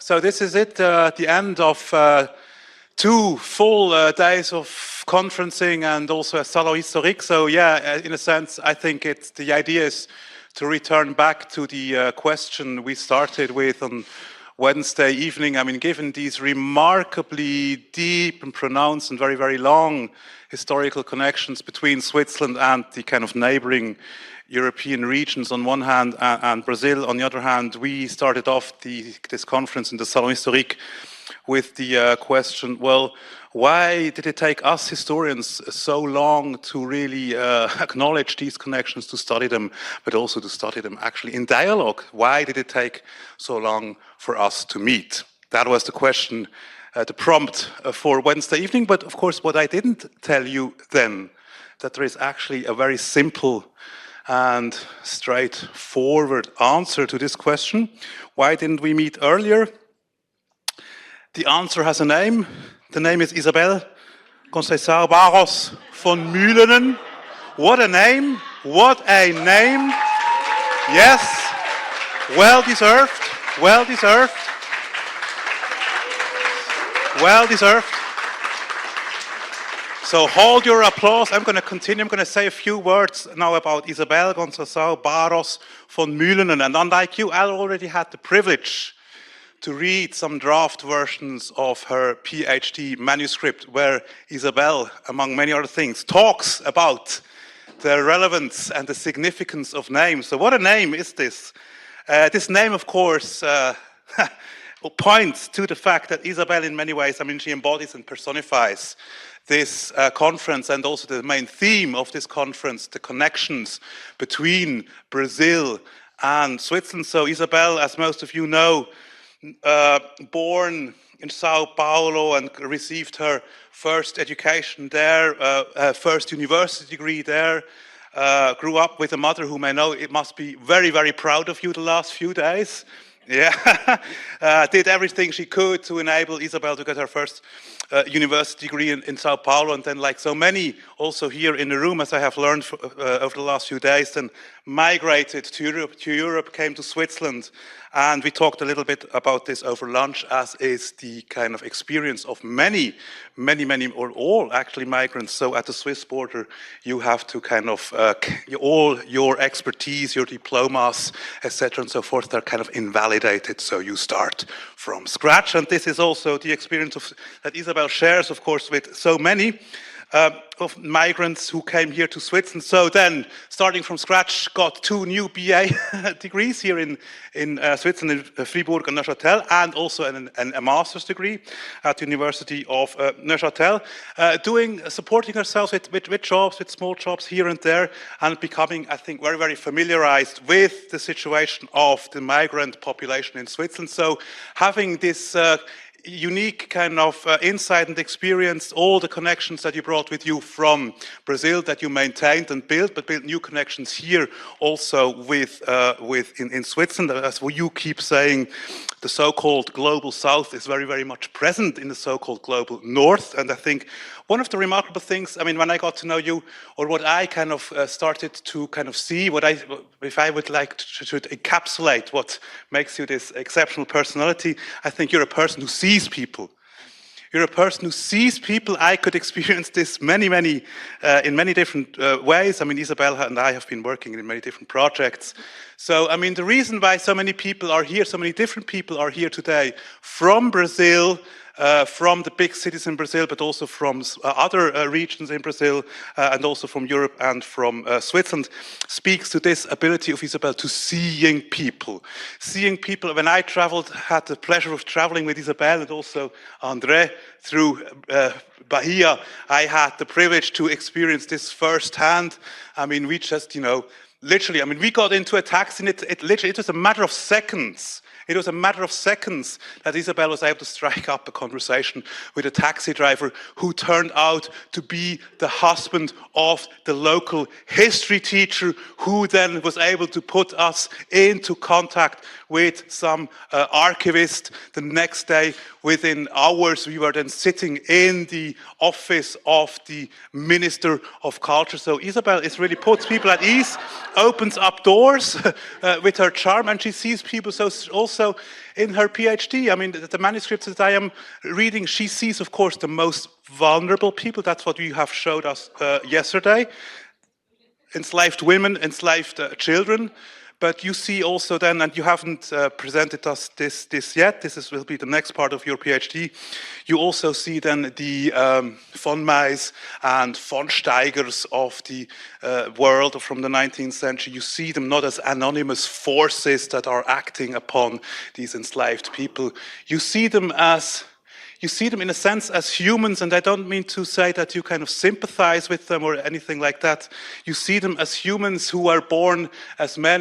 So this is it, the end of 2 full days of conferencing and also a salon historique. So yeah, in a sense, I think the idea is to return back to the question we started with on Wednesday evening. I mean, given these remarkably deep and pronounced and very, very long historical connections between Switzerland and the kind of neighboring European regions on one hand and Brazil on the other hand, we started off this conference in the Salon Historique with the question, well, why did it take us historians so long to really acknowledge these connections, to study them, but also to study them actually in dialogue? Why did it take so long for us to meet? That was the question, the prompt for Wednesday evening. But of course, what I didn't tell you then, that there is actually a very simple and straightforward answer to this question. Why didn't we meet earlier? The answer has a name. The name is Izabel Conceição Barros von Mühlenen. What a name! What a name! Yes, well deserved. Well deserved. Well deserved. So hold your applause. I'm going to continue. I'm going to say a few words now about Izabel Conceição Barros von Mühlenen. And unlike you, I already had the privilege to read some draft versions of her PhD manuscript where Izabel, among many other things, talks about the relevance and the significance of names. So what a name is this? This name, of course, points to the fact that Izabel, in many ways, I mean, she embodies and personifies this conference and also the main theme of this conference, the connections between Brazil and Switzerland. So Izabel, as most of you know, born in Sao Paulo and received her first education there, her first university degree there, grew up with a mother whom I know it must be very, very proud of you the last few days. Yeah, did everything she could to enable Izabel to get her first university degree in Sao Paulo, and then, like so many also here in the room, as I have learned over the last few days, then migrated to Europe, came to Switzerland, and we talked a little bit about this over lunch, as is the kind of experience of many, or all actually migrants. So at the Swiss border, you have to kind of, all your expertise, your diplomas, etc. and so forth, they're kind of invalidated, so you start from scratch. And this is also the experience that Izabel shares, of course, with so many of migrants who came here to Switzerland. So then, starting from scratch, got 2 new BA degrees here in Switzerland, in Fribourg and Neuchâtel, and also a master's degree at the University of Neuchâtel, supporting herself with jobs, with small jobs here and there, and becoming, I think, very, very familiarized with the situation of the migrant population in Switzerland. So having this unique kind of insight and experience, all the connections that you brought with you from Brazil that you maintained and built, but built new connections here also in Switzerland. As you keep saying, the so-called global south is very, very much present in the so-called global north. And I think one of the remarkable things, I mean, when I got to know you, or what I kind of started to kind of see, if I would like to encapsulate what makes you this exceptional personality, I think you're a person who sees people. You're a person who sees people. I could experience this in many different ways. I mean, Izabel and I have been working in many different projects. So, I mean, the reason why so many people are here, so many different people are here today from Brazil, from the big cities in Brazil, but also from other regions in Brazil, and also from Europe and from Switzerland, speaks to this ability of Izabel to seeing people. Seeing people. When I had the pleasure of traveling with Izabel and also André through Bahia, I had the privilege to experience this firsthand. I mean, we just, literally, I mean, we got into a taxi and it was a matter of seconds. It was a matter of seconds that Izabel was able to strike up a conversation with a taxi driver who turned out to be the husband of the local history teacher, who then was able to put us into contact with some archivist. The next day, within hours, we were then sitting in the office of the Minister of Culture. So Izabel really puts people at ease, opens up doors with her charm, and she sees people so also also in her PhD. I mean, the manuscripts that I am reading, she sees, of course, the most vulnerable people. That's what you have showed us yesterday. Enslaved women, enslaved children. But you see also then, and you haven't presented us this yet, will be the next part of your PhD, you also see then the von Meys and von Steigers of the world from the 19th century. You see them not as anonymous forces that are acting upon these enslaved people. You see them in a sense as humans, and I don't mean to say that you kind of sympathize with them or anything like that. You see them as humans who are born as men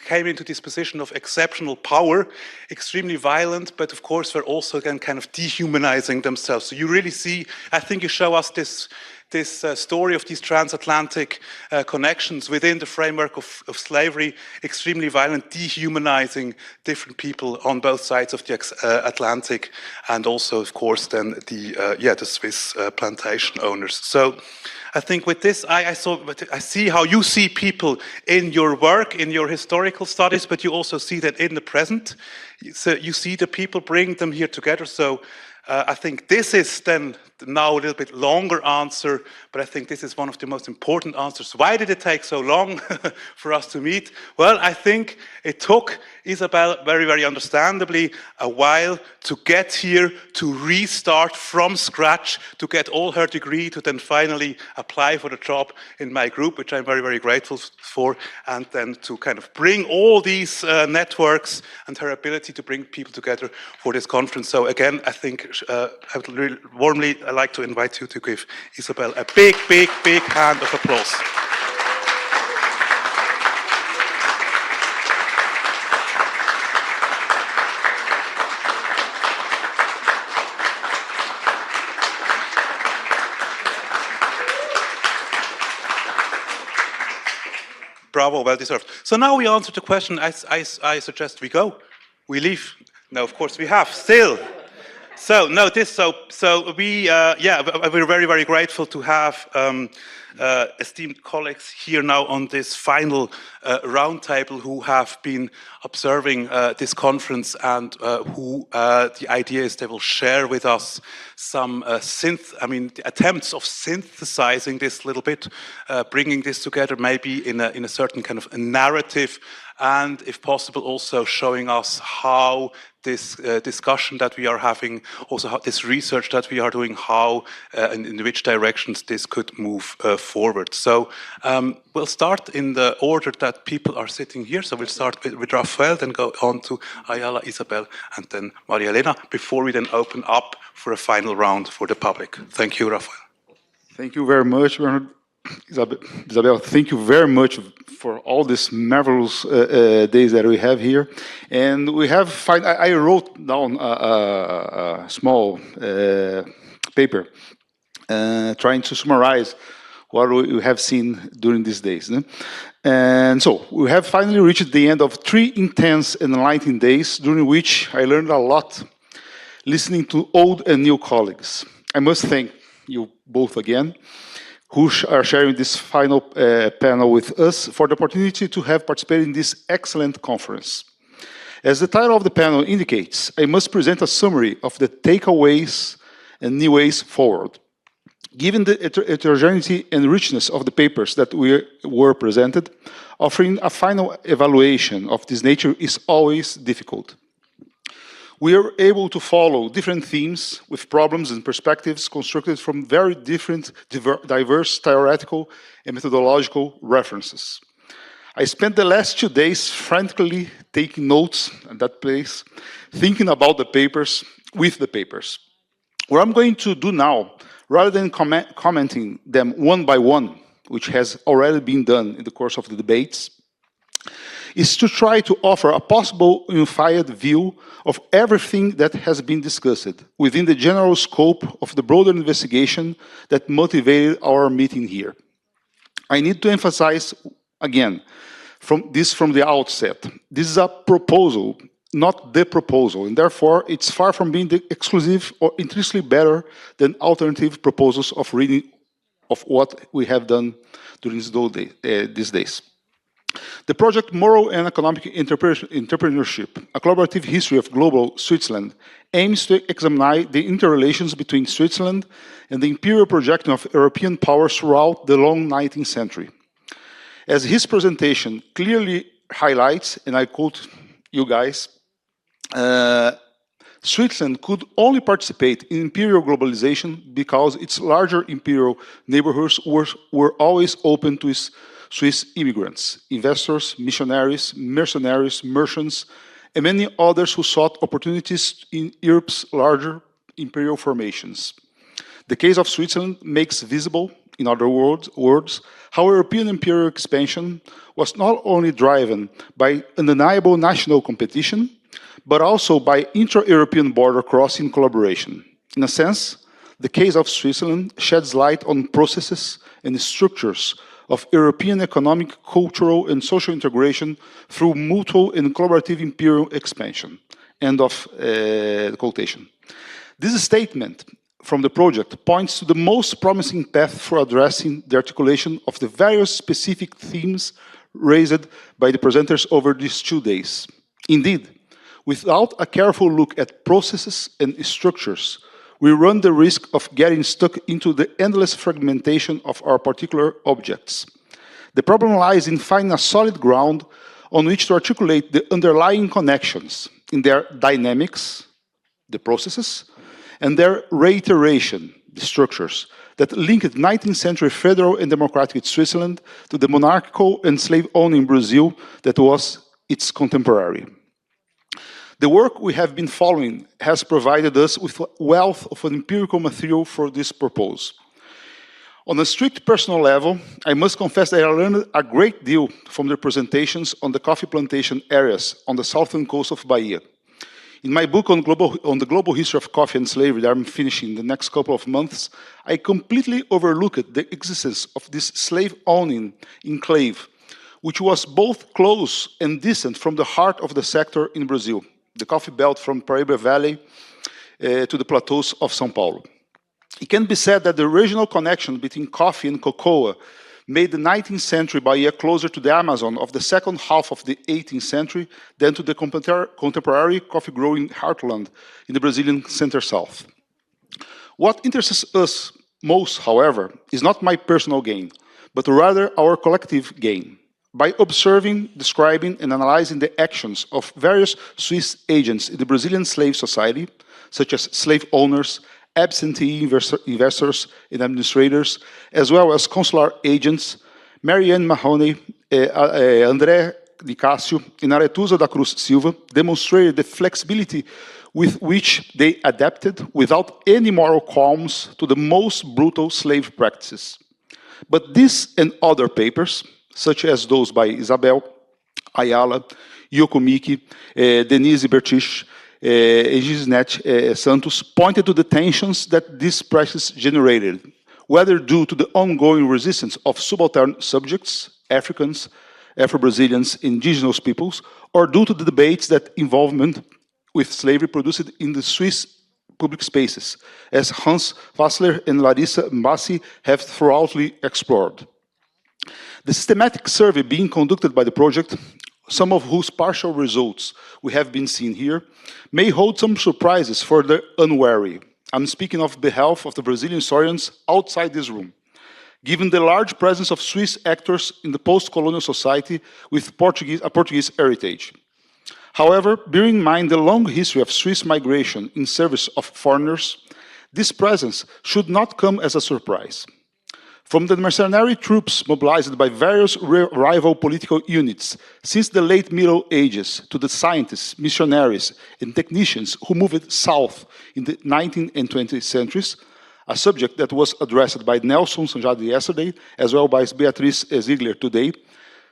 came into this position of exceptional power, extremely violent, but of course they're also again kind of dehumanizing themselves. So you really see, I think you show us this story of these transatlantic connections within the framework of slavery, extremely violent, dehumanizing different people on both sides of the Atlantic, and also, of course, then the Swiss plantation owners. So I think with this, I see how you see people in your work, in your historical studies, but you also see that in the present. So you see the people, bring them here together. So I think this is then now a little bit longer answer, but I think this is one of the most important answers. Why did it take so long for us to meet? Well, I think it took Izabel very, very understandably a while to get here, to restart from scratch, to get all her degree, to then finally apply for the job in my group, which I'm very, very grateful for, and then to kind of bring all these networks and her ability to bring people together for this conference. So again, I think I would really warmly like to invite you to give Izabel a big, big, big hand of applause. Bravo, well deserved. So now we answer the question. I suggest we go. We leave. No, of course we have still. So no, so we we're very, very grateful to have esteemed colleagues here now on this final roundtable who have been observing this conference, and who the idea is they will share with us some the attempts of synthesizing this little bit, bringing this together maybe in a certain kind of a narrative, and if possible also showing us how this discussion that we are having, also how this research that we are doing, how and in which directions this could move forward. So we'll start in the order that people are sitting here. So we'll start with Rafael, then go on to Ayalla, Izabel, and then Helena, before we then open up for a final round for the public. Thank you, Rafael. Thank you very much, Bernhard. Izabel, thank you very much for all these marvelous days that we have here. And we have, I wrote down a small paper trying to summarize what we have seen during these days. And so we have finally reached the end of 3 intense and enlightening days, during which I learned a lot, listening to old and new colleagues. I must thank you both again, who are sharing this final panel with us, for the opportunity to have participated in this excellent conference. As the title of the panel indicates, I must present a summary of the takeaways and new ways forward. Given the heterogeneity and richness of the papers that were presented, offering a final evaluation of this nature is always difficult. We are able to follow different themes with problems and perspectives constructed from very different, diverse theoretical and methodological references. I spent the last 2 days frantically taking notes at that place, thinking about the papers, with the papers. What I'm going to do now, rather than commenting them one by one, which has already been done in the course of the debates, is to try to offer a possible unified view of everything that has been discussed within the general scope of the broader investigation that motivated our meeting here. I need to emphasize again from the outset. This is a proposal, not the proposal, and therefore it's far from being the exclusive or intrinsically better than alternative proposals of reading of what we have done during these days. The project Moral and Economic Entrepreneurship, a collaborative history of global Switzerland, aims to examine the interrelations between Switzerland and the imperial projection of European powers throughout the long 19th century. As his presentation clearly highlights, and I quote you guys, Switzerland could only participate in imperial globalization because its larger imperial neighborhoods were always open to Swiss immigrants, investors, missionaries, mercenaries, merchants, and many others who sought opportunities in Europe's larger imperial formations. The case of Switzerland makes visible, in other words, how European imperial expansion was not only driven by undeniable national competition, but also by intra-European border crossing collaboration. In a sense, the case of Switzerland sheds light on processes and structures of European economic, cultural, and social integration through mutual and collaborative imperial expansion. End of quotation. This statement from the project points to the most promising path for addressing the articulation of the various specific themes raised by the presenters over these 2 days. Indeed, without a careful look at processes and structures, we run the risk of getting stuck into the endless fragmentation of our particular objects. The problem lies in finding a solid ground on which to articulate the underlying connections in their dynamics, the processes, and their reiteration, the structures, that linked 19th century federal and democratic Switzerland to the monarchical and slave-owning Brazil that was its contemporary. The work we have been following has provided us with a wealth of empirical material for this purpose. On a strict personal level, I must confess that I learned a great deal from the presentations on the coffee plantation areas on the southern coast of Bahia. In my book on the global history of coffee and slavery that I'm finishing in the next couple of months, I completely overlooked the existence of this slave-owning enclave, which was both close and distant from the heart of the sector in Brazil, the coffee belt from Pereira Valley to the plateaus of São Paulo. It can be said that the regional connection between coffee and cocoa made the 19th century Bahia closer to the Amazon of the second half of the 18th century than to the contemporary coffee-growing heartland in the Brazilian center-south. What interests us most, however, is not my personal gain, but rather our collective gain. By observing, describing, and analyzing the actions of various Swiss agents in the Brazilian slave society, such as slave owners, absentee investors and administrators, as well as consular agents, Marianne Mahoney, André Di Cássio, and Aretusa da Cruz Silva demonstrated the flexibility with which they adapted without any moral qualms to the most brutal slave practices. But this and other papers, such as those by Izabel, Ayalla, Yoko Miki, Denise Bertich, and Gisnet Santos, pointed to the tensions that this practice generated, whether due to the ongoing resistance of subaltern subjects, Africans, Afro-Brazilians, indigenous peoples, or due to the debates that involvement with slavery produced in the Swiss public spaces, as Hans Fassler and Larissa Mbassi have thoroughly explored. The systematic survey being conducted by the project, some of whose partial results we have been seeing here, may hold some surprises for the unwary. I'm speaking of behalf of the Brazilian historians outside this room, given the large presence of Swiss actors in the post-colonial society with a Portuguese heritage. However, bearing in mind the long history of Swiss migration in service of foreigners, this presence should not come as a surprise. From the mercenary troops mobilized by various rival political units since the late Middle Ages to the scientists, missionaries, and technicians who moved south in the 19th and 20th centuries, a subject that was addressed by Nelson Sanjad yesterday, as well by Beatriz Ziegler today,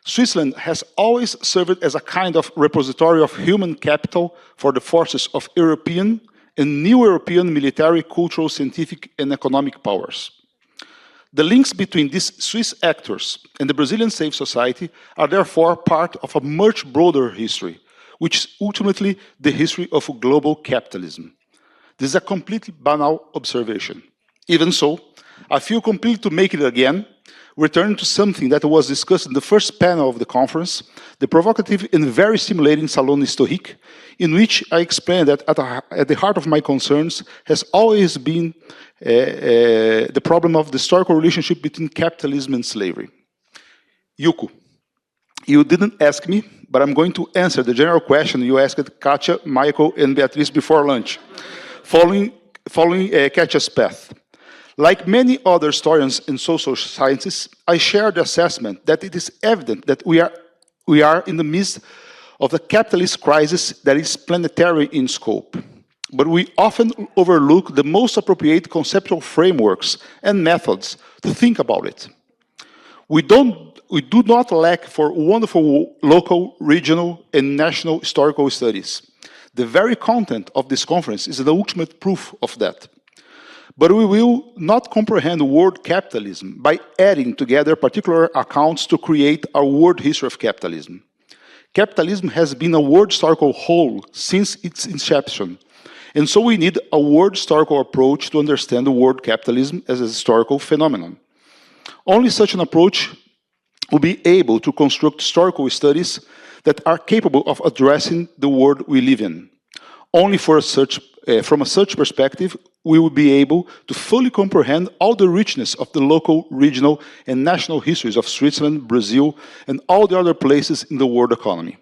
Switzerland has always served as a kind of repository of human capital for the forces of European and new European military, cultural, scientific, and economic powers. The links between these Swiss actors and the Brazilian slave society are therefore part of a much broader history, which is ultimately the history of global capitalism. This is a completely banal observation. Even so, I feel compelled to make it again, returning to something that was discussed in the first panel of the conference, the provocative and very stimulating Salon Historique, in which I explained that at the heart of my concerns has always been the problem of the historical relationship between capitalism and slavery. Yuko, you didn't ask me, but I'm going to answer the general question you asked Katja, Michael, and Beatrice before lunch, following Katja's path. Like many other historians in social sciences, I share the assessment that it is evident that we are in the midst of a capitalist crisis that is planetary in scope. But we often overlook the most appropriate conceptual frameworks and methods to think about it. We do not lack for wonderful local, regional, and national historical studies. The very content of this conference is the ultimate proof of that. But we will not comprehend world capitalism by adding together particular accounts to create a world history of capitalism. Capitalism has been a world historical whole since its inception, and so we need a world historical approach to understand the world capitalism as a historical phenomenon. Only such an approach will be able to construct historical studies that are capable of addressing the world we live in. Only from a such perspective, we will be able to fully comprehend all the richness of the local, regional, and national histories of Switzerland, Brazil, and all the other places in the world economy.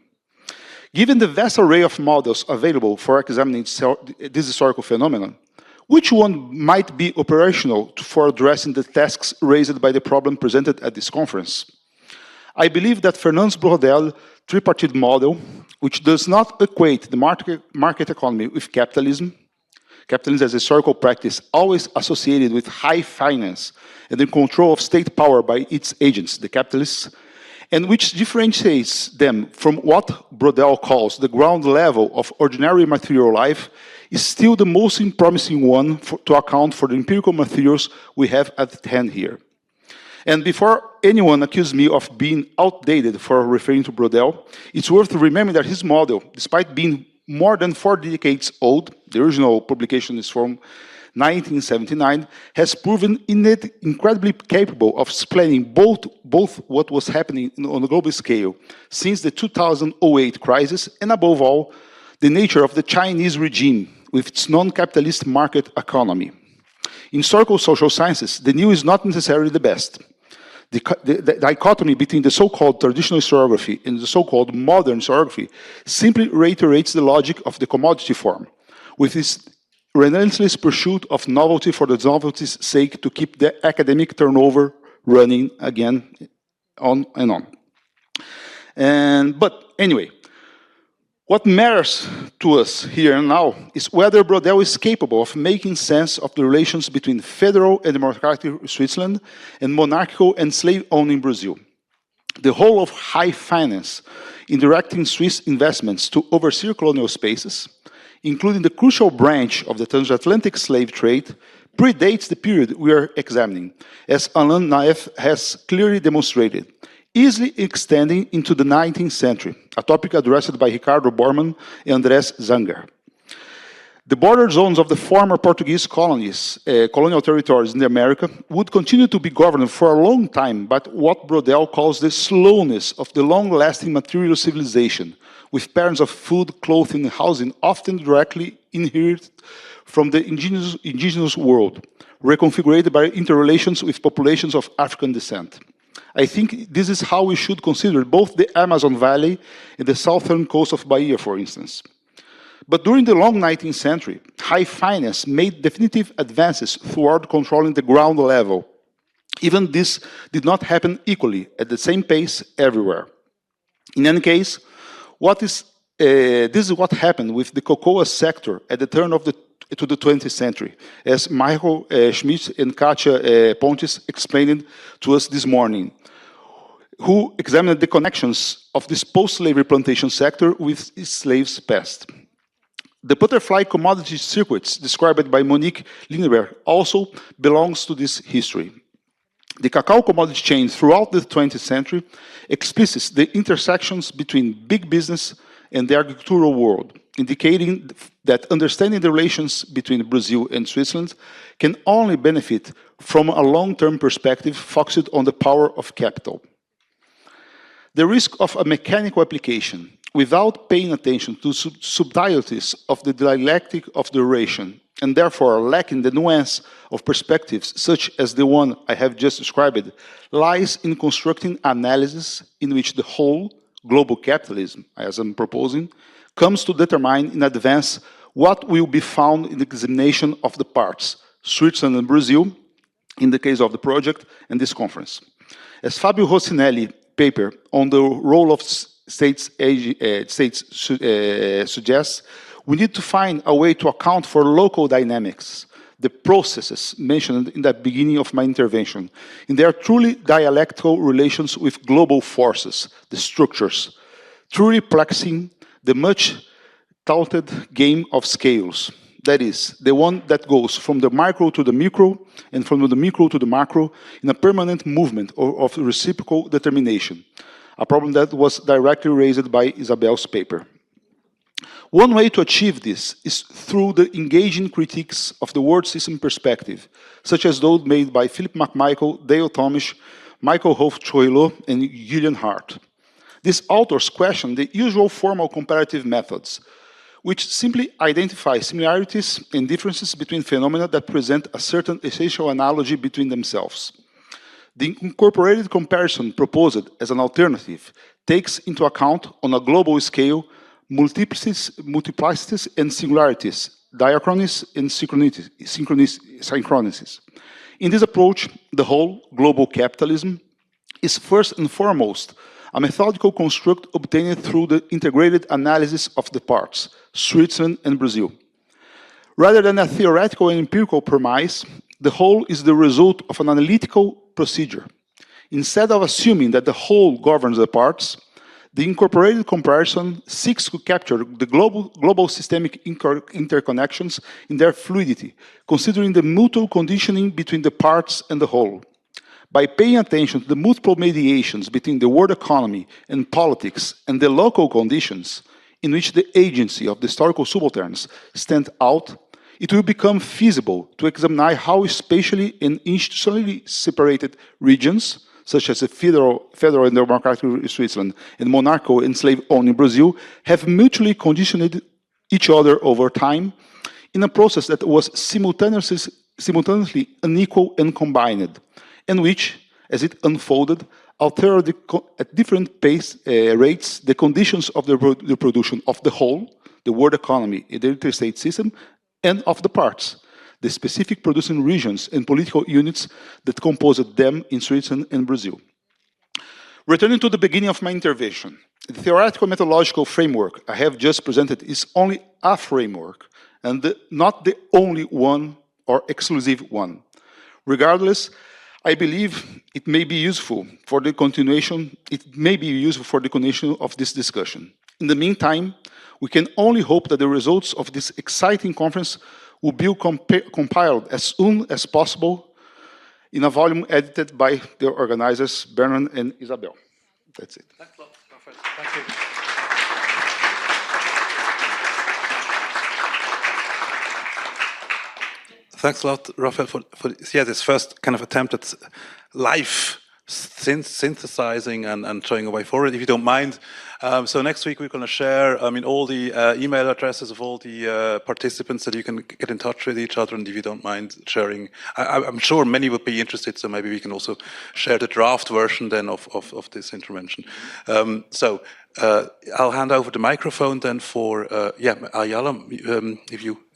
Given the vast array of models available for examining this historical phenomenon, which one might be operational for addressing the tasks raised by the problem presented at this conference? I believe that Fernand Braudel tripartite model, which does not equate the market economy with capitalism as a historical practice always associated with high finance and the control of state power by its agents, the capitalists, and which differentiates them from what Braudel calls the ground level of ordinary material life, is still the most promising one to account for the empirical materials we have at hand here. And before anyone accuses me of being outdated for referring to Braudel, it's worth remembering that his model, despite being more than 4 decades old, the original publication is from 1979, has proven incredibly capable of explaining both what was happening on a global scale since the 2008 crisis, and above all, the nature of the Chinese regime with its non-capitalist market economy. In historical social sciences, the new is not necessarily the best. The dichotomy between the so-called traditional historiography and the so-called modern historiography simply reiterates the logic of the commodity form, with its relentless pursuit of novelty for the novelty's sake to keep the academic turnover running again, on and on. But anyway, what matters to us here and now is whether Braudel is capable of making sense of the relations between federal and democratic Switzerland and monarchical and slave-owning Brazil. The whole of high finance in directing Swiss investments to overseas colonial spaces, including the crucial branch of the transatlantic slave trade, predates the period we are examining, as Alain Naef has clearly demonstrated, easily extending into the 19th century, a topic addressed by Ricardo Bormann and Andrés Zanger. The border zones of the former Portuguese colonies, colonial territories in America, would continue to be governed for a long time by what Braudel calls the slowness of the long-lasting material civilization, with patterns of food, clothing, and housing often directly inherited from the indigenous world, reconfigured by interrelations with populations of African descent. I think this is how we should consider both the Amazon Valley and the southern coast of Bahia, for instance. But during the long 19th century, high finance made definitive advances toward controlling the ground level. Even this did not happen equally at the same pace everywhere. In any case, this is what happened with the cocoa sector at the turn of the 20th century, as Michael Schmidt and Katja Pontes explained to us this morning, who examined the connections of this post-slavery plantation sector with its slaves' past. The butterfly commodity circuits described by Monique Lindenberg also belongs to this history. The cacao commodity chain throughout the 20th century explicits the intersections between big business and the agricultural world, indicating that understanding the relations between Brazil and Switzerland can only benefit from a long-term perspective focused on the power of capital. The risk of a mechanical application without paying attention to subtleties of the dialectic of duration, and therefore lacking the nuance of perspectives such as the one I have just described, lies in constructing analysis in which the whole, global capitalism, as I'm proposing, comes to determine in advance what will be found in the examination of the parts, Switzerland and Brazil, in the case of the project and this conference. As Fabio Rossinelli's paper on the role of states suggests, we need to find a way to account for local dynamics, the processes mentioned in the beginning of my intervention, in their truly dialectical relations with global forces, the structures, truly practicing the much-touted game of scales. That is, the one that goes from the micro to the micro, and from the micro to the macro, in a permanent movement of reciprocal determination, a problem that was directly raised by Izabel's paper. One way to achieve this is through the engaging critiques of the world system perspective, such as those made by Philip McMichael, Dale Thomas, Michael Hof-Troilo, and Julian Hart. These authors question the usual formal comparative methods, which simply identify similarities and differences between phenomena that present a certain essential analogy between themselves. The incorporated comparison proposed as an alternative takes into account, on a global scale, multiplicities and singularities, diachronies and synchronies. In this approach, the whole, global capitalism, is first and foremost a methodical construct obtained through the integrated analysis of the parts, Switzerland and Brazil. Rather than a theoretical and empirical premise, the whole is the result of an analytical procedure. Instead of assuming that the whole governs the parts, the incorporated comparison seeks to capture the global systemic interconnections in their fluidity, considering the mutual conditioning between the parts and the whole. By paying attention to the multiple mediations between the world economy and politics and the local conditions in which the agency of the historical subalterns stand out, it will become feasible to examine how spatially and institutionally separated regions, such as the federal and democratic Switzerland and monarchical and slave-owning Brazil, have mutually conditioned each other over time in a process that was simultaneously unequal and combined, and which, as it unfolded, altered at different rates the conditions of the production of the whole, the world economy, the interstate system, and of the parts, the specific producing regions and political units that composed them in Switzerland and Brazil. Returning to the beginning of my intervention, the theoretical methodological framework I have just presented is only a framework, and not the only one or exclusive one. Regardless, I believe it may be useful for the continuation of this discussion. In the meantime, we can only hope that the results of this exciting conference will be compiled as soon as possible in a volume edited by the organizers, Bernhard and Izabel. That's it. Thanks a lot, Rafael. Thank you. Thanks a lot, Rafael, for this first kind of attempt at live synthesizing and showing a way forward, if you don't mind. So next week we're going to share, all the email addresses of all the participants that you can get in touch with each other, and if you don't mind sharing, I'm sure many would be interested, so maybe we can also share the draft version then of this intervention. I'll hand over the microphone then for, Ayalla,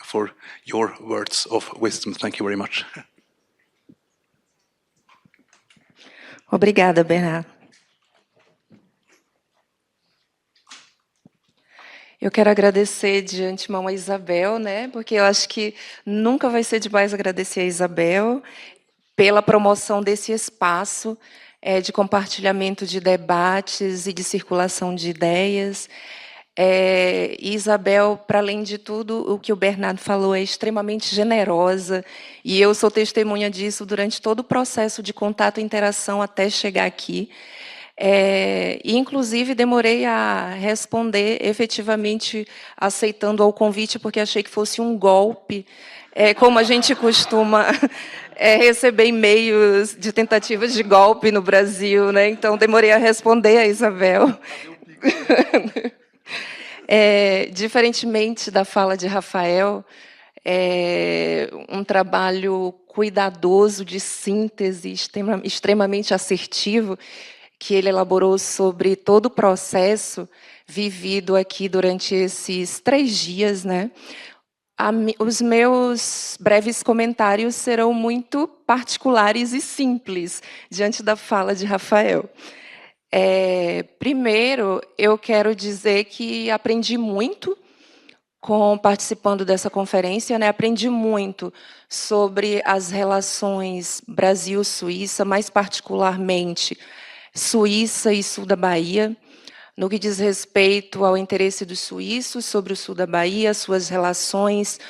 for your words of wisdom. Thank you very much. Obrigada, Bernhard. Eu quero agradecer de antemão a Izabel, né? Porque eu acho que nunca vai ser demais agradecer a Izabel pela promoção desse espaço de compartilhamento de debates e de circulação de ideias. E Izabel, para além de tudo, o que o Bernhard falou é extremamente generosa, e eu sou testemunha disso durante todo o processo de contato e interação até chegar aqui. E, inclusive, demorei a responder, efetivamente aceitando ao convite, porque achei que fosse um golpe, como a gente costuma receber e-mails de tentativas de golpe no Brasil, né? Então, demorei a responder a Izabel. Diferentemente da fala de Rafael, um trabalho cuidadoso de síntese, extremamente assertivo, que ele elaborou sobre todo o processo vivido aqui durante esses 3 dias, né? Os meus breves comentários serão muito particulares e simples, diante da fala de Rafael. Primeiro, eu quero dizer que aprendi muito participando dessa conferência, né? Aprendi muito sobre as relações Brasil-Suíça, mais particularmente Suíça e sul da Bahia, no que diz respeito ao interesse dos suíços sobre o sul da Bahia, suas relações,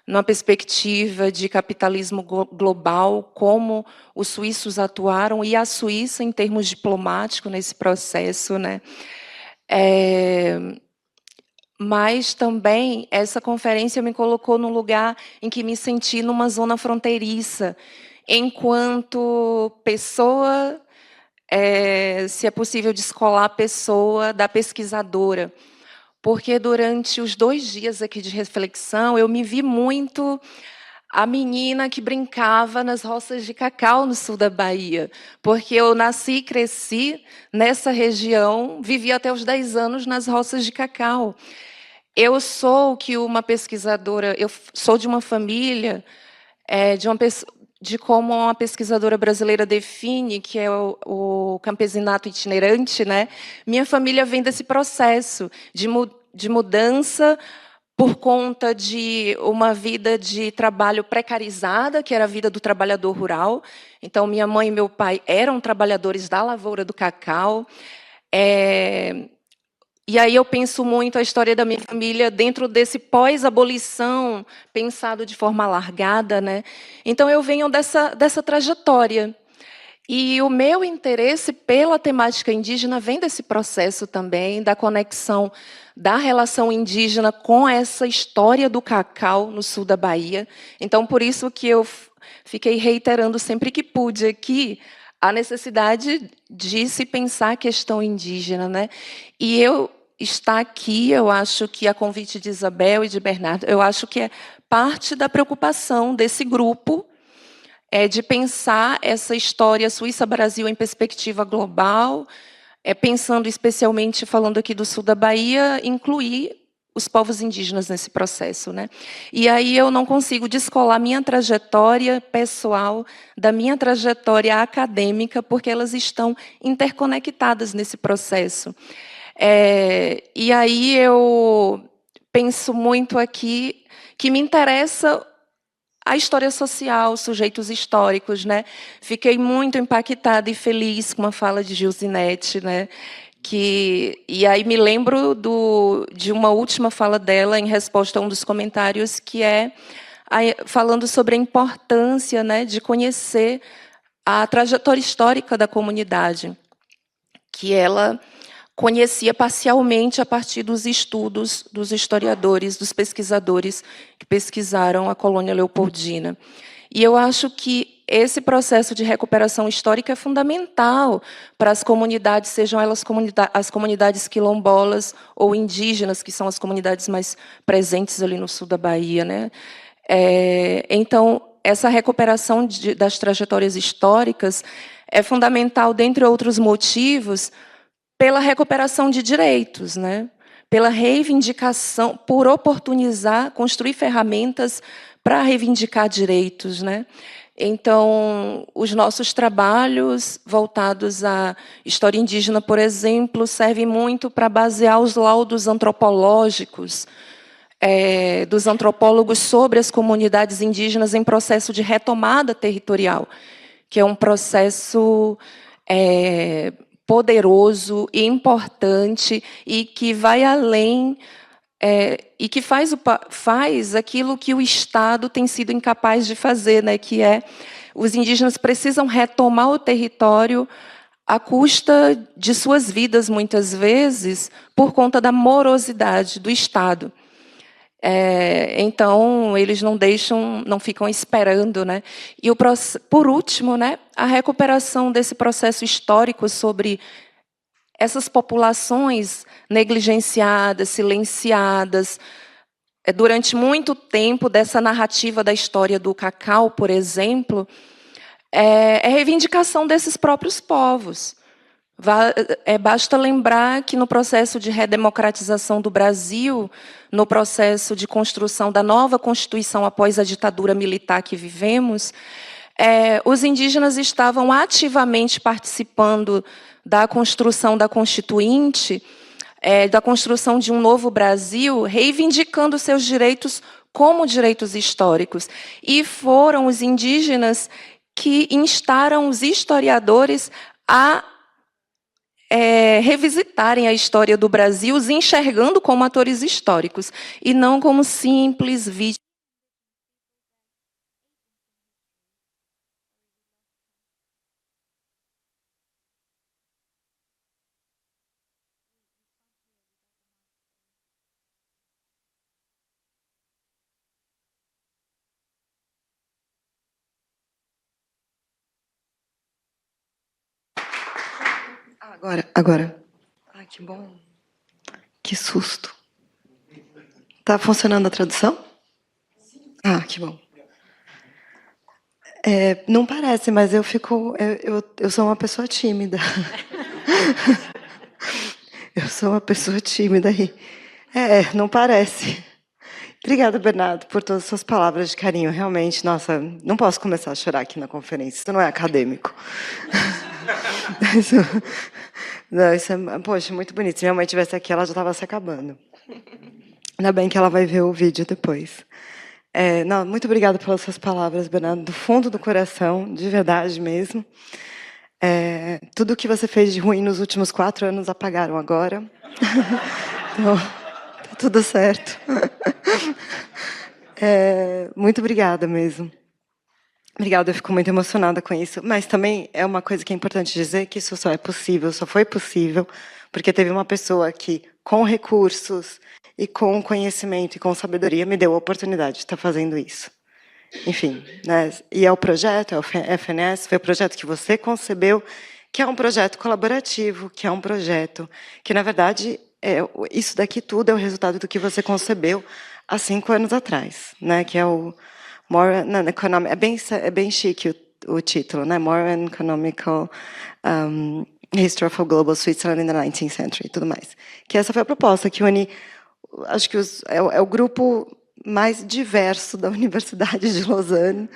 numa perspectiva de capitalismo global, como os suíços atuaram, e a Suíça em termos diplomáticos nesse processo, né? Mas também essa conferência me colocou num lugar em que me senti numa zona fronteiriça, enquanto pessoa, se é possível descolar a pessoa da pesquisadora, porque durante os 2 dias aqui de reflexão eu me vi muito a menina que brincava nas roças de cacau no sul da Bahia, porque eu nasci e cresci nessa região, vivi até os 10 anos nas roças de cacau. Eu sou uma pesquisadora, eu sou de uma família, de como uma pesquisadora brasileira define, que é o campesinato itinerante, né? Minha família vem desse processo de mudança por conta de uma vida de trabalho precarizada, que era a vida do trabalhador rural. Então, minha mãe e meu pai eram trabalhadores da lavoura do cacau. E aí eu penso muito a história da minha família dentro desse pós-abolição, pensado de forma alargada, né? Então, eu venho dessa trajetória. E o meu interesse pela temática indígena vem desse processo também, da conexão da relação indígena com essa história do cacau no sul da Bahia. Então, por isso que eu fiquei reiterando sempre que pude aqui a necessidade de se pensar a questão indígena, né? E eu estar aqui, eu acho que a convite de Izabel e de Bernhard, eu acho que é parte da preocupação desse grupo, de pensar essa história Suíça-Brasil em perspectiva global, pensando especialmente, falando aqui do sul da Bahia, incluir os povos indígenas nesse processo, né? E aí eu não consigo descolar minha trajetória pessoal da minha trajetória acadêmica, porque elas estão interconectadas nesse processo. E aí eu penso muito aqui que me interessa a história social, sujeitos históricos, né? Fiquei muito impactada e feliz com a fala de Gilzinete, né? E aí me lembro de uma última fala dela em resposta a um dos comentários, que falando sobre a importância, né, de conhecer a trajetória histórica da comunidade, que ela conhecia parcialmente a partir dos estudos dos historiadores, dos pesquisadores que pesquisaram a colônia leopoldina. E eu acho que esse processo de recuperação histórica é fundamental para as comunidades, sejam elas as comunidades quilombolas ou indígenas, que são as comunidades mais presentes ali no sul da Bahia, né? Então, essa recuperação das trajetórias históricas é fundamental, dentre outros motivos, pela recuperação de direitos, né? Pela reivindicação, por oportunizar, construir ferramentas para reivindicar direitos, né? Então, os nossos trabalhos voltados à história indígena, por exemplo, servem muito para basear os laudos antropológicos dos antropólogos sobre as comunidades indígenas em processo de retomada territorial, que é um processo poderoso e importante e que vai além e que faz aquilo que o Estado tem sido incapaz de fazer, né, que os indígenas precisam retomar o território à custa de suas vidas, muitas vezes, por conta da morosidade do Estado. Então, eles não ficam esperando, né? E, por último, né, a recuperação desse processo histórico sobre essas populações negligenciadas, silenciadas, durante muito tempo, dessa narrativa da história do cacau, por exemplo, é reivindicação desses próprios povos. Basta lembrar que no processo de redemocratização do Brasil, no processo de construção da nova Constituição após a ditadura militar que vivemos, os indígenas estavam ativamente participando da construção da Constituinte, da construção de um novo Brasil, reivindicando seus direitos como direitos históricos. E foram os indígenas que instaram os historiadores a revisitarem a história do Brasil, os enxergando como atores históricos, e não como simples vítimas. Agora. Ai, que bom. Que susto. Tá funcionando a tradução? Ah, que bom. Não parece, mas eu sou uma pessoa tímida. Eu sou uma pessoa tímida aí. Não parece. Obrigada, Bernardo, por todas as suas palavras de carinho. Realmente, nossa, não posso começar a chorar aqui na conferência. Isso não é acadêmico. Isso é, poxa, muito bonito. Se minha mãe estivesse aqui, ela já estava se acabando. Ainda bem que ela vai ver o vídeo depois. Muito obrigada pelas suas palavras, Bernardo, do fundo do coração, de verdade mesmo. Tudo o que você fez de ruim nos últimos 4 anos apagaram agora. Então, tá tudo certo. Muito obrigada mesmo. Obrigada, eu fico muito emocionada com isso. Mas também é uma coisa que é importante dizer, que isso só foi possível, porque teve uma pessoa que, com recursos, e com conhecimento e com sabedoria, me deu a oportunidade de estar fazendo isso. Enfim, né? E é o projeto, é o FNS, foi o projeto que você concebeu, que é um projeto colaborativo, que é um projeto que, na verdade, isso daqui tudo é o resultado do que você concebeu há 5 anos atrás, né? Que é o More Economic, é bem chique o título, né? More Economical History of a Global Switzerland in the 19th Century, e tudo mais. Que essa foi a proposta que une, acho que é o grupo mais diverso da Universidade de Lausanne,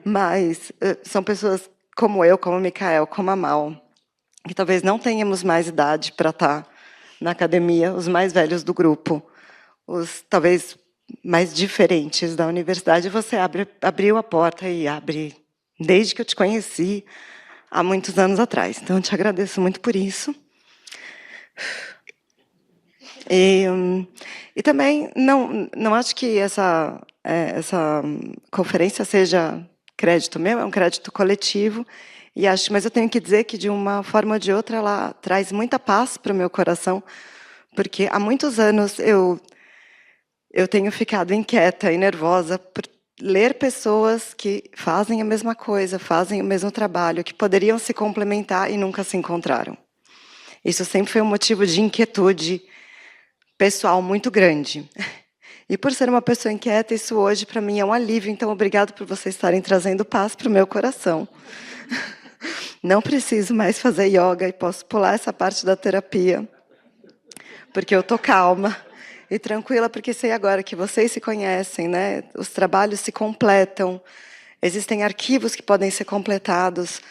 mas são pessoas como eu, como o Michael, como a Mal, que talvez não tenhamos mais idade para estar na academia, os mais velhos do grupo, os talvez mais diferentes da universidade. Você abriu a porta e abre desde que eu te conheci, há muitos anos atrás. Então, eu te agradeço muito por isso. E também não acho que essa conferência seja crédito meu, é um crédito coletivo, mas eu tenho que dizer que, de uma forma ou de outra, ela traz muita paz para o meu coração, porque há muitos anos eu tenho ficado inquieta e nervosa por ler pessoas que fazem a mesma coisa, fazem o mesmo trabalho, que poderiam se complementar e nunca se encontraram. Isso sempre foi um motivo de inquietude pessoal muito grande. E por ser uma pessoa inquieta, isso hoje para mim é um alívio. Então, obrigado por vocês estarem trazendo paz para o meu coração. Não preciso mais fazer yoga e posso pular essa parte da terapia, porque eu estou calma e tranquila, porque sei agora que vocês se conhecem, né? Os trabalhos se completam, existem arquivos que podem ser completados,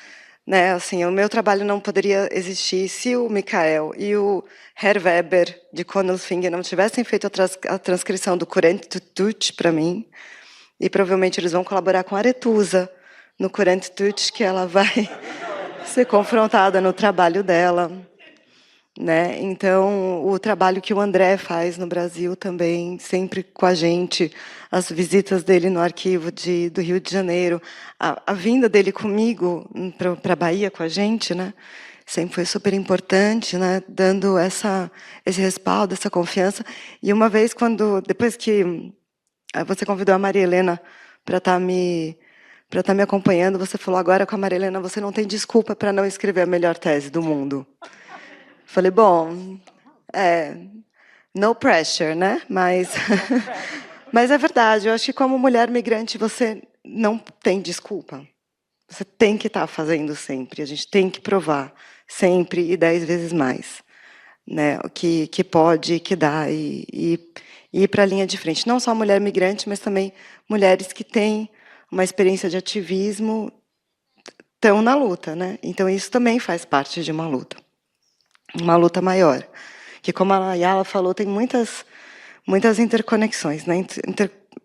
né? Assim, o meu trabalho não poderia existir se o Michael e o Herr Weber de Konolfingen não tivessem feito a transcrição do Current Tut para mim, e provavelmente eles vão colaborar com a Aretusa no Current Tut, que ela vai ser confrontada no trabalho dela. Né? Então, o trabalho que o André faz no Brasil também, sempre com a gente, as visitas dele no arquivo do Rio de Janeiro, a vinda dele comigo para a Bahia com a gente, né? sempre foi super importante, né, dando esse respaldo, essa confiança. E uma vez, depois que você convidou a Maria Helena para estar me acompanhando, você falou, agora com a Maria Helena você não tem desculpa para não escrever a melhor tese do mundo. Falei, bom, no pressure, né? Mas é verdade, eu acho que como mulher migrante você não tem desculpa. Você tem que estar fazendo sempre, a gente tem que provar sempre e 10 vezes mais, né? O que pode, que dá e ir para a linha de frente. Não só mulher migrante, mas também mulheres que têm uma experiência de ativismo estão na luta, né? Então isso também faz parte de uma luta maior, que como a Ayalla falou, tem muitas interconexões, né?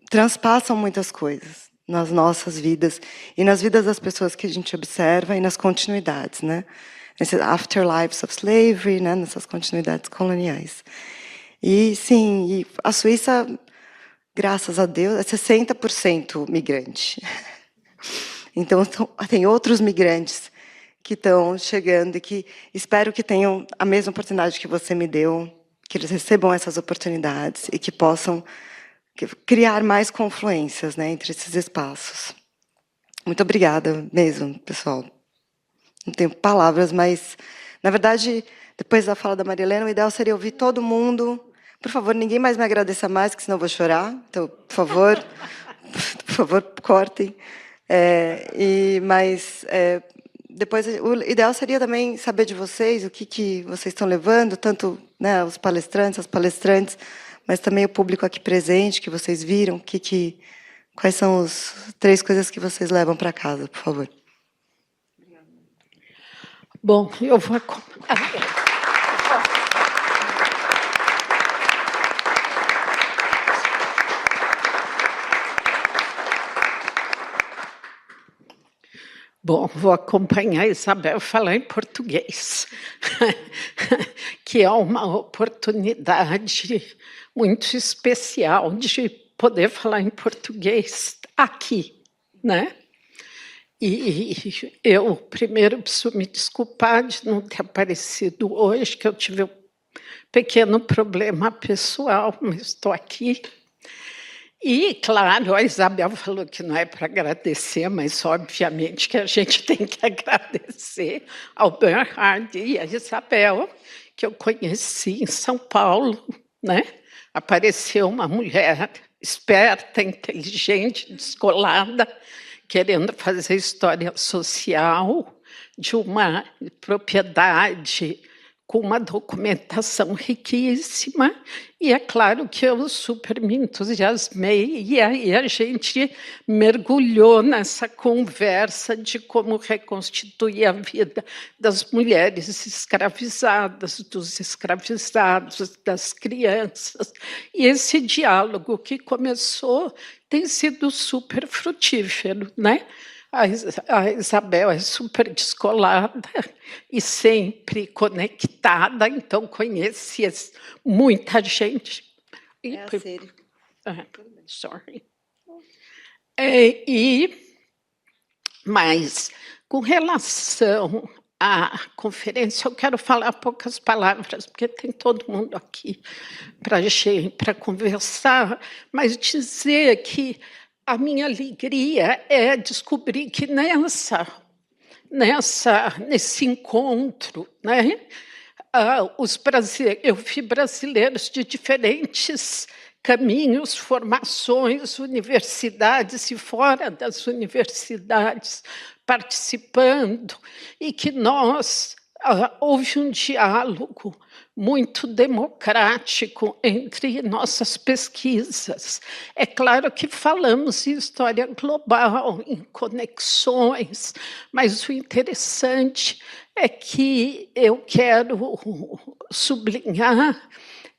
Transpassam muitas coisas nas nossas vidas e nas vidas das pessoas que a gente observa e nas continuidades, né? Nesses afterlives of slavery, né? Nessas continuidades coloniais. E sim, a Suíça, graças a Deus, é 60% migrante. Então tem outros migrantes que estão chegando e que espero que tenham a mesma oportunidade que você me deu, que eles recebam essas oportunidades e que possam criar mais confluências, né, entre esses espaços. Muito obrigada mesmo, pessoal. Não tenho palavras, mas, na verdade, depois da fala da Maria Helena, o ideal seria ouvir todo mundo. Por favor, ninguém mais me agradeça mais, que senão eu vou chorar. Então, por favor, cortem. Depois, o ideal seria também saber de vocês o que vocês estão levando, tanto, né, os palestrantes, as palestrantes, mas também o público aqui presente, que vocês viram, quais são as 3 coisas que vocês levam para casa, por favor. Bom, eu vou... Bom, vou acompanhar a Izabel falar em português, que é uma oportunidade muito especial de poder falar em português aqui, né? E eu, primeiro, preciso me desculpar de não ter aparecido hoje, que eu tive um pequeno problema pessoal, mas estou aqui. E, claro, a Izabel falou que não é para agradecer, mas, obviamente, que a gente tem que agradecer ao Bernhard e à Izabel, que eu conheci em São Paulo, né? Apareceu uma mulher esperta, inteligente, descolada, querendo fazer história social de uma propriedade com uma documentação riquíssima, e é claro que eu super me entusiasmei, e aí a gente mergulhou nessa conversa de como reconstituir a vida das mulheres escravizadas, dos escravizados, das crianças, e esse diálogo que começou tem sido super frutífero, né? A Izabel é super descolada e sempre conectada, então conheci muita gente. É a série. Sorry. Mas, com relação à conferência, eu quero falar poucas palavras, porque tem todo mundo aqui para conversar, mas dizer que a minha alegria é descobrir que nesse encontro, né, eu vi brasileiros de diferentes caminhos, formações, universidades e fora das universidades participando, e que houve um diálogo muito democrático entre nossas pesquisas. É claro que falamos em história global, em conexões, mas o interessante é que eu quero sublinhar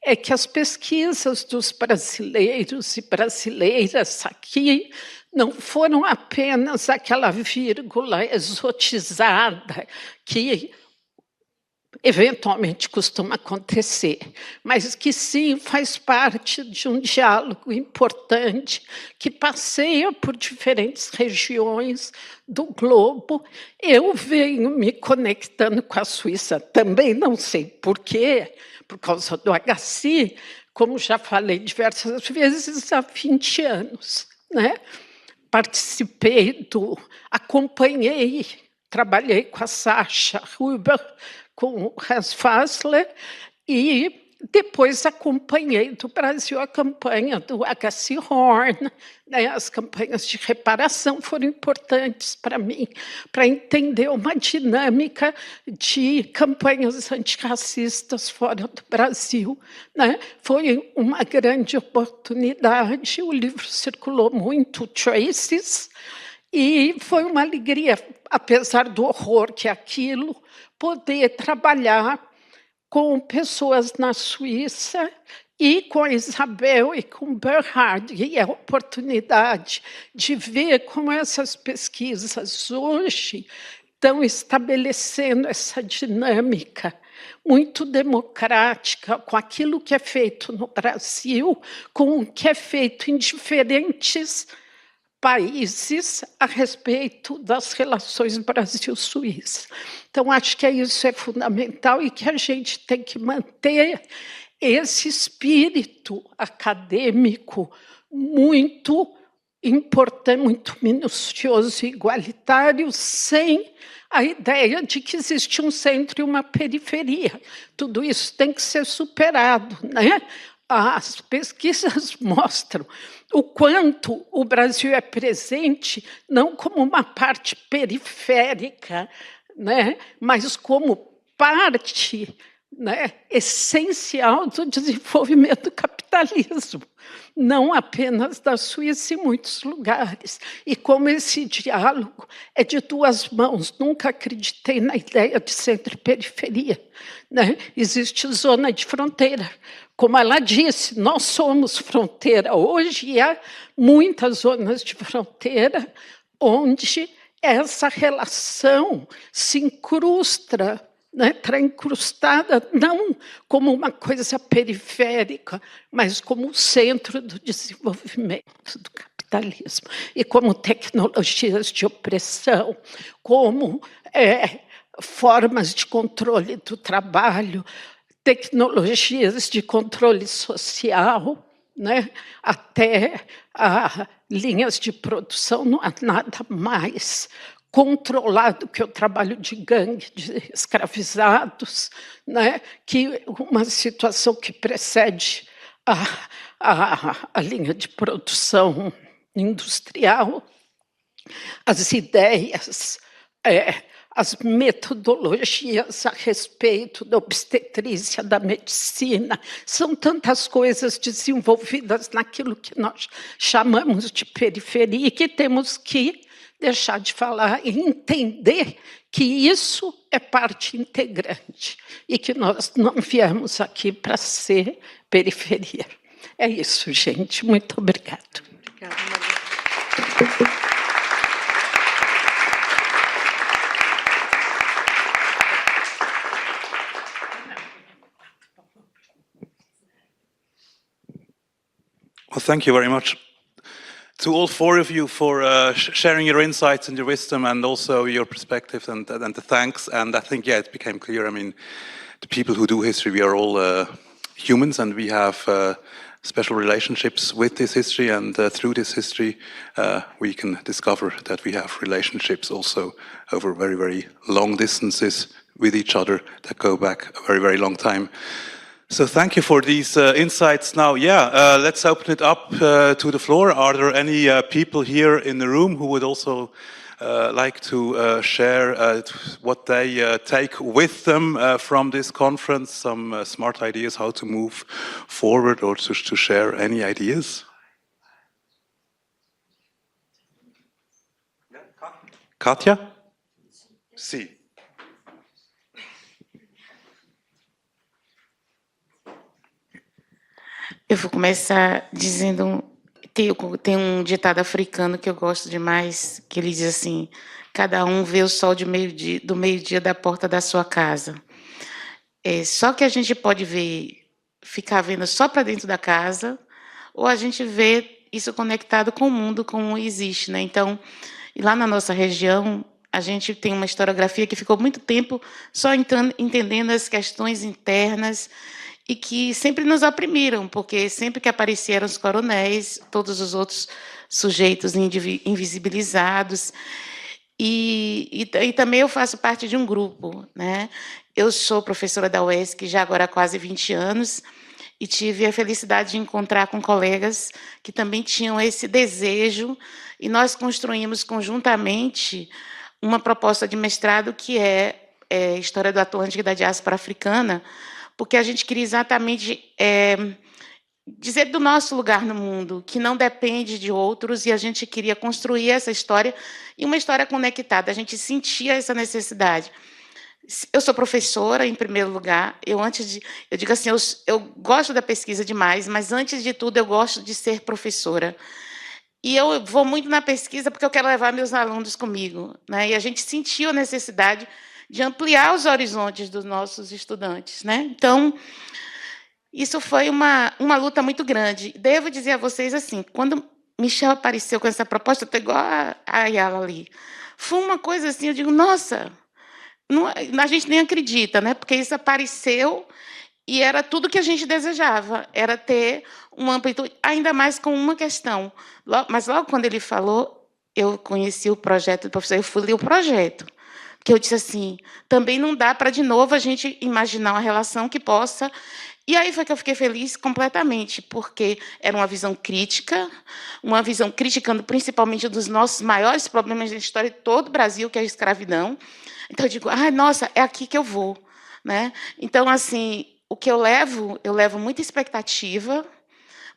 é que as pesquisas dos brasileiros e brasileiras aqui não foram apenas aquela vírgula exotizada que eventualmente costuma acontecer, mas que sim faz parte de um diálogo importante que passeia por diferentes regiões do globo. Eu venho me conectando com a Suíça, também não sei por quê, por causa do HC, como já falei diversas vezes, há 20 anos. Né? Acompanhei, trabalhei com a Sasha Huber, com o Hans Fassler, e depois acompanhei do Brasil a campanha do HC Horn, né? As campanhas de reparação foram importantes para mim, para entender uma dinâmica de campanhas antirracistas fora do Brasil. Né? Foi uma grande oportunidade, o livro circulou muito, Traces, e foi uma alegria, apesar do horror que é aquilo, poder trabalhar com pessoas na Suíça e com a Izabel e com o Bernhard, e a oportunidade de ver como essas pesquisas hoje estão estabelecendo essa dinâmica muito democrática com aquilo que é feito no Brasil, com o que é feito em diferentes países a respeito das relações Brasil-Suíça. Então, acho que isso é fundamental e que a gente tem que manter esse espírito acadêmico muito importante, muito minucioso e igualitário, sem a ideia de que existe um centro e uma periferia. Tudo isso tem que ser superado, né? As pesquisas mostram o quanto o Brasil é presente, não como uma parte periférica, né, mas como parte, né, essencial do desenvolvimento do capitalismo, não apenas da Suíça, em muitos lugares. E como esse diálogo é de duas mãos, nunca acreditei na ideia de centro e periferia. Né? Existe zona de fronteira. Como ela disse, nós somos fronteira hoje e há muitas zonas de fronteira onde essa relação se incrusta, né, está incrustada não como uma coisa periférica, mas como o centro do desenvolvimento do capitalismo, e como tecnologias de opressão, como formas de controle do trabalho, tecnologias de controle social, né, até linhas de produção, não há nada mais controlado que o trabalho de gangue de escravizados, né, que uma situação que precede a linha de produção industrial, as ideias, as metodologias a respeito da obstetrícia, da medicina, são tantas coisas desenvolvidas naquilo que nós chamamos de periferia e que temos que deixar de falar e entender que isso é parte integrante e que nós não viemos aqui para ser periferia. É isso, gente. Muito obrigada. Obrigada, Maria. Well, thank you very much to all four of you for sharing your insights and your wisdom and also your perspectives and the thanks. And I think, yeah, it became clear. I mean, the people who do history, we are all humans and we have special relationships with this history, and through this history we can discover that we have relationships also over very, very long distances with each other that go back a very, very long time. So thank you for these insights. Now, yeah, let's open it up to the floor. Are there any people here in the room who would also like to share what they take with them from this conference, some smart ideas how to move forward, or to share any ideas? Katja? Si. Eu vou começar dizendo... Tem um ditado africano que eu gosto demais, que ele diz assim: cada um vê o sol do meio-dia da porta da sua casa. só que a gente pode ver, ficar vendo só para dentro da casa, ou a gente vê isso conectado com o mundo como existe, né? Então, lá na nossa região, a gente tem uma historiografia que ficou muito tempo só entendendo as questões internas e que sempre nos oprimiram, porque sempre que apareceram os coronéis, todos os outros sujeitos invisibilizados. E também eu faço parte de um grupo, né? Eu sou professora da UESC já agora há quase 20 anos e tive a felicidade de encontrar com colegas que também tinham esse desejo e nós construímos conjuntamente uma proposta de mestrado que é História do Atlântico e da Diáspora Africana, porque a gente queria exatamente dizer do nosso lugar no mundo, que não depende de outros, e a gente queria construir essa história, e uma história conectada. A gente sentia essa necessidade. Eu sou professora, em primeiro lugar. Eu digo assim, eu gosto da pesquisa demais, mas, antes de tudo, eu gosto de ser professora. E eu vou muito na pesquisa porque eu quero levar meus alunos comigo, né? E a gente sentiu a necessidade de ampliar os horizontes dos nossos estudantes, né? Então, isso foi uma luta muito grande. Devo dizer a vocês assim, quando Michel apareceu com essa proposta, eu estou igual a Ayalla ali. Foi uma coisa assim, eu digo, nossa, não, a gente nem acredita, né? Porque isso apareceu e era tudo que a gente desejava, era ter uma amplitude, ainda mais com uma questão. Mas logo quando ele falou, eu conheci o projeto do professor, eu fui ler o projeto. Porque eu disse assim, também não dá para, de novo, a gente imaginar uma relação que possa... E aí foi que eu fiquei feliz completamente, porque era uma visão crítica, criticando principalmente um dos nossos maiores problemas da história de todo o Brasil, que é a escravidão. Então, eu digo, nossa, é aqui que eu vou, né? Então, assim, o que eu levo muita expectativa,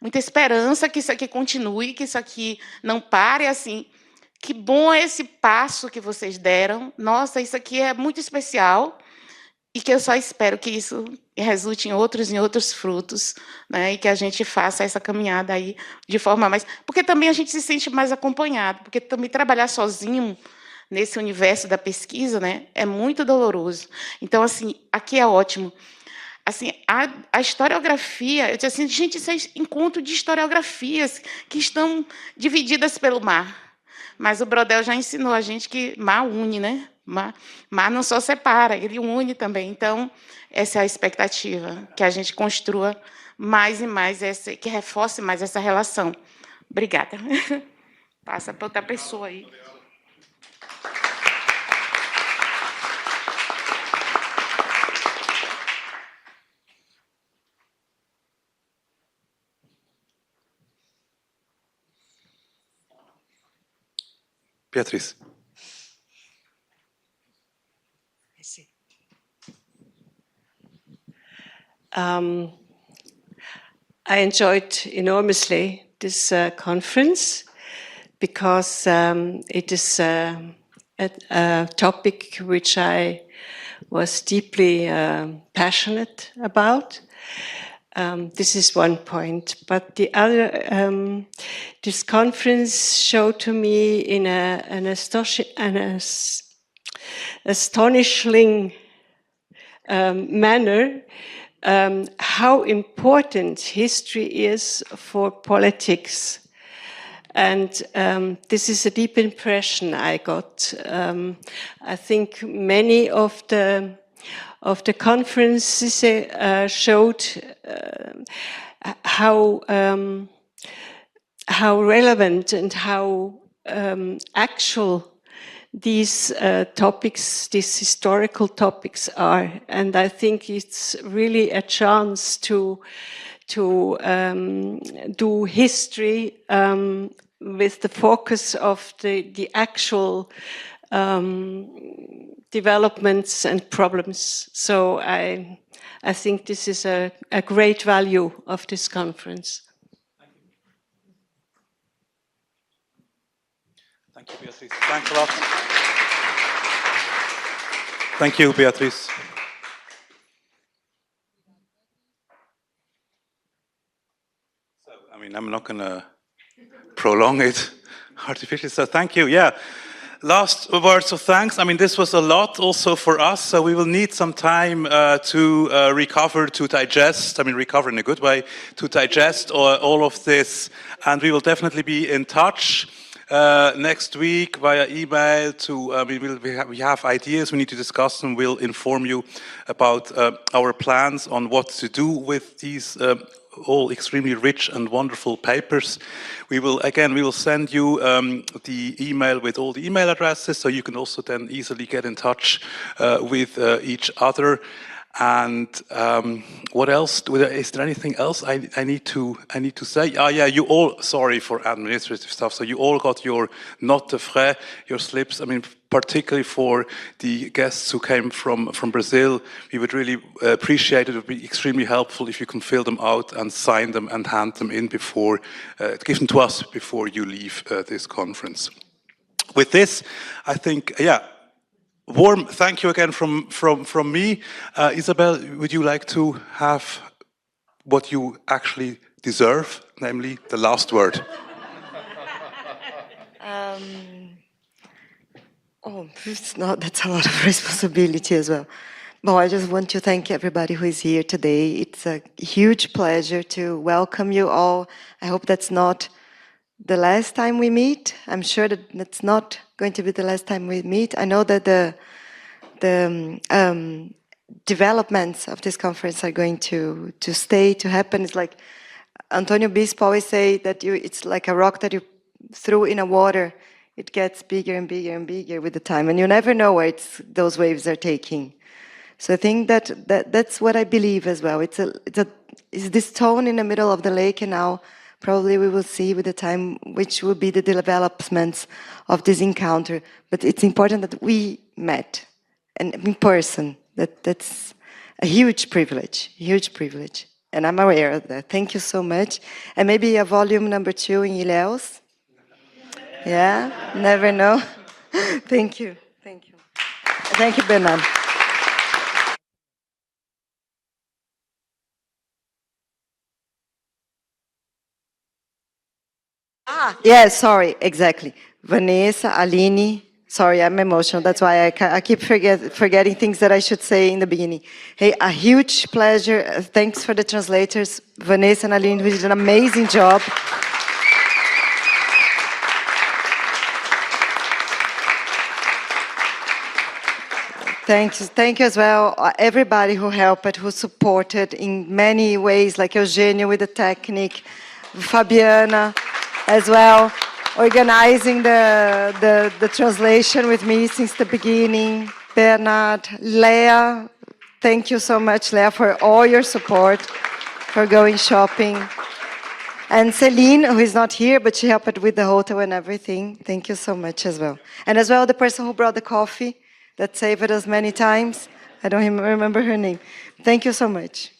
muita esperança que isso aqui continue, que isso aqui não pare, assim. Que bom esse passo que vocês deram. Nossa, isso aqui é muito especial. E que eu só espero que isso resulte em outros frutos, né? E que a gente faça essa caminhada aí de forma mais... Porque também a gente se sente mais acompanhado, porque também trabalhar sozinho nesse universo da pesquisa, né, é muito doloroso. Então, assim, aqui é ótimo. Assim, a historiografia, eu disse assim, gente, isso é encontro de historiografias que estão divididas pelo mar. Mas o Brodel já ensinou a gente que mar une, né? Mar não só separa, ele une também. Então, essa é a expectativa, que a gente construa mais e mais, que reforce mais essa relação. Obrigada. Passa para outra pessoa aí. Beatriz. I enjoyed enormously this conference because it is a topic which I was deeply passionate about. This is one point, but the other, this conference showed to me in an astonishing manner how important history is for politics. And this is a deep impression I got. I think many of the conferences showed how relevant and how actual these topics, these historical topics are. And I think it's really a chance to do history with the focus of the actual developments and problems. So I think this is a great value of this conference. Thank you, Beatriz. Thanks a lot. Thank you, Beatriz. So, I mean, I'm not going to prolong it artificially, so thank you. Yeah. Last words of thanks. I mean, this was a lot also for us, so we will need some time to recover, to digest, I mean, recover in a good way, to digest all of this, and we will definitely be in touch next week via email we have ideas, we need to discuss them, we'll inform you about our plans on what to do with these all extremely rich and wonderful papers. We will send you the email with all the email addresses, so you can also then easily get in touch with each other. And what else? Is there anything else I need to say? Yeah, you all. Sorry for administrative stuff. So you all got your note de frais, your slips. I mean, particularly for the guests who came from Brazil, we would really appreciate it. It would be extremely helpful if you can fill them out and sign them and hand them in before, give them to us before you leave this conference. With this, I think, yeah. Warm thank you again from me. Izabel, would you like to have what you actually deserve, namely the last word? That's a lot of responsibility as well. Well, I just want to thank everybody who is here today. It's a huge pleasure to welcome you all. I hope that's not the last time we meet. I'm sure that that's not going to be the last time we meet. I know that the developments of this conference are going to stay, to happen. It's like Antonio Bispo always say that it's like a rock that you threw in a water. It gets bigger and bigger and bigger with the time, and you never know where those waves are taking. So I think that's what I believe as well. It's this stone in the middle of the lake, and now probably we will see with the time which will be the developments of this encounter. But it's important that we met and in person. That's a huge privilege, and I'm aware of that. Thank you so much. And maybe a volume number 2 in Ilhéus. Yeah, never know. Thank you. Thank you, Bernhard. Yeah, sorry, exactly. Vanessa, Aline, sorry, I'm emotional. That's why I keep forgetting things that I should say in the beginning. Hey, a huge pleasure. Thanks for the translators, Vanessa and Aline, who did an amazing job. Thank you as well, everybody who helped, who supported in many ways, like Eugênio with the technique, Fabiana as well, organizing the translation with me since the beginning, Bernhard, Lea, thank you so much, Lea, for all your support, for going shopping. And Celine, who is not here, but she helped with the hotel and everything. Thank you so much as well. And as well, the person who brought the coffee, that saved us many times. I don't remember her name. Thank you so much.